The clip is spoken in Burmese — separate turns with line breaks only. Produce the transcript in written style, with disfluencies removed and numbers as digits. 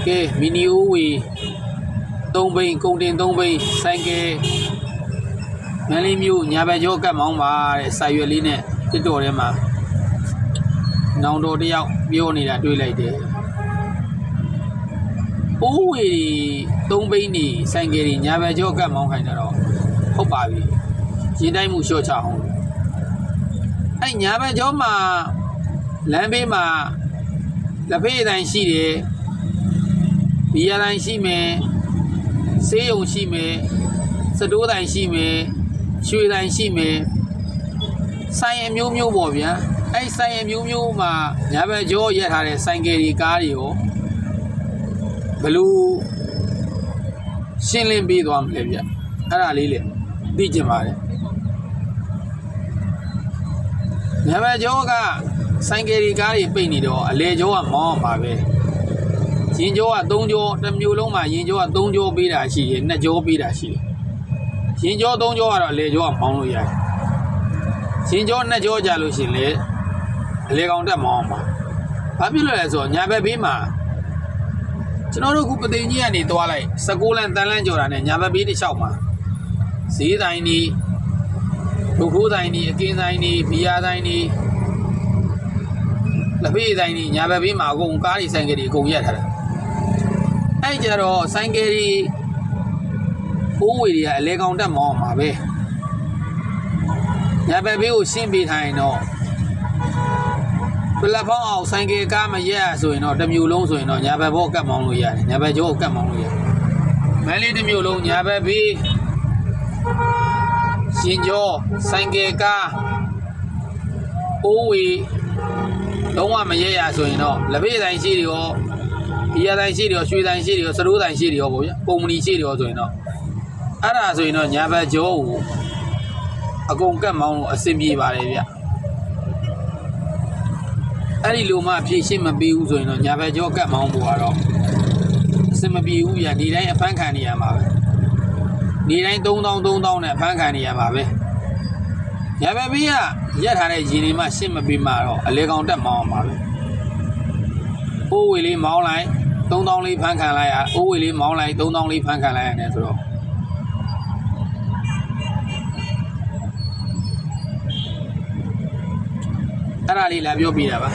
ကဲမီနီဦးဝီ3ဘိန်းကုန်တင်3ဘိန်းဆိုင်ကယ်မန်လေးမျိုးညာဘက်ကျောကတ်မောင်းပါတဲ့စာရွက်လေးနဲ့တစ်တော်ထဲမှာနောင်တော်တယောက်ပြောနေတာတွေ့လိုက်တယ်အိုးဝီ3ဘိန်းနေဆိုင်ကယ်ညာဘက်ကျောကတ်မောင်းခိုင်းတာတော့ဟုတ်ပါပြီရင်တိုင်းမှုလျှော့ချအောင်အဲ့ညာဘက်ကျောမှာလမ်းဘေးမှာလက်ဖေးတိုင်းရှိတယ်ဘီယာတိုင်းရှိမယ်ဆေးရုံရှိမယ်စတိုးတိုင်းရှိမယ်ရွှေတိုင်းရှိမယ်ဆိုင်အမျိုးမျိုးပေါ့ဗျာအဲ့ဆိုင်အမျိုးမျိုးမှာညာဘက်ကျောရက်ထားတဲ့ဆိုင်ကယ်တွေကားတွေရောဘလို့ရှင်းလင်းပေးသွားမလဲဗျအဲ့ဒါလေးလေသိကျင်ပါတယ်ညာဘက်ကျောကဆိုင်ကယ်တွေကားတွေပိတ်နေတော့အလေကျောကမောင်းအောင်ပါပဲရင်ကျောက3ကျောတစ်မျိုးလုံးမှာရင်ကျောက3ကျောပေးတာရှိတယ်2ကျောပေးတာရှိတယ်ရင်ကျော3ကျောကတော့အလေကျောကမောင်းလို့ရတယ်ရင်ကျော2ကျောကြလို့ရှိရင်လေအလေကောင်တက်မောင်းအောင်ပါဘာဖြစ်လို့လဲဆိုတော့ညာဘက်ဘေးမှာကျွန်တော်တို့ခုပသိမ်ကြီးကနေသွားလိုက်16လမ်းတန်းလမ်းကျော်တာနဲ့ညာဘက်ဘေးတစ်လျှောက်မှာဈေးတိုင်းနေဒုက္ခတိုင်းနေအကင်းတိုင်းနေဘီယာတိုင်းနေလက်ဖေးတိုင်းနေညာဘက်ဘေးမှာအကုန်ကားတွေဆိုင်ကယ်တွေအကုန်ရက်ထားတာအဲ့ကြတော့ဆိုင်ကယ်တွေအိုးဝေတွေကအလဲကောင်တက်မောင်းအောင်ပါပဲညာဘက်ဘေးကိုရှင်းပေးထားရင်တော့ပလက်ဖောင်းအောင်ဆိုင်ကယ်ကားမရက်ဆိုရင်တော့တစ်မျိုးလုံးဆိုရင်တော့ညာဘက်ဘောကတ်မောင်းလို့ရတယ်ညာဘက်ကျောကတ်မောင်းလို့ရတယ်မန်းလေးတစ်မျိုးလုံးညာဘက်ဘေးရှင်ကျောဆိုင်ကယ်ကားအိုးဝေလုံးဝမရက်ရဆိုရင်တော့လက်ဖေးတိုင်းရှိတွေရောဘီယာတိုင်းရှိတွေရောရွှေတိုင်းရှိတွေရောစတိုးတိုင်းရှိတွေရောပေါ့ဗျာကုမ္ပဏီရှိတွေရောဆိုရင်တော့အဲ့ဒါဆိုရင်တော့ညာဘက်ကျောကိုအကုန်ကတ်မောင်းလို့အဆင်ပြေပါတယ်ဗျအဲ့ဒီလိုမှဖြည့်ရှင်းမပေးဘူးဆိုရင်တော့ညာဘက်ကျောကတ်မောင်းဖို့ကတော့အဆင်မပြေဘူးဗျဒီတိုင်းအဖမ်းခံနေရမှာပဲဒီတိုင်း3000နဲ့အဖမ်းခံနေရမှာပဲညာဘက်ဘေးကရက်ထားတဲ့ရင်တွေမှရှင်းမပေးမှတော့အလေကောင်တက်မောင်းအောင်ပါပဲအိုးဝေလေးမောင်းလိုက်3000လေးဖမ်းခံလိုက်ရအိုးဝေလေးမောင်းလိုက်3000လေးဖမ်းခံလိုက်ရတယ်ဆိုတော့အဲ့ဒါလေးလာပြောပြတာပါ